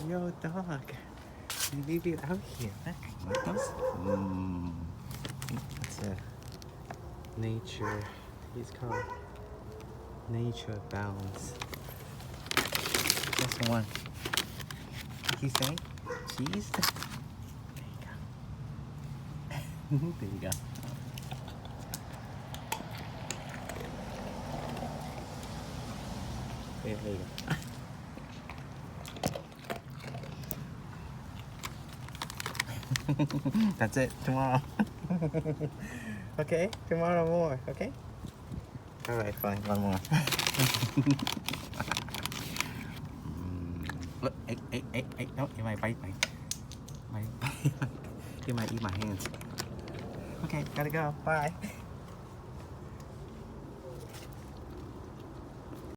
your dog. We leave you out here. Marcos? It's a nature. He's called Nature Balance. That's one. What you say? Cheese? There you go. There you go. There you go. That's it. Tomorrow. Okay? Tomorrow more. Okay? Alright, fine. One more. Look, hey. No, you might bite me. You might eat my hands. Okay, gotta go. Bye.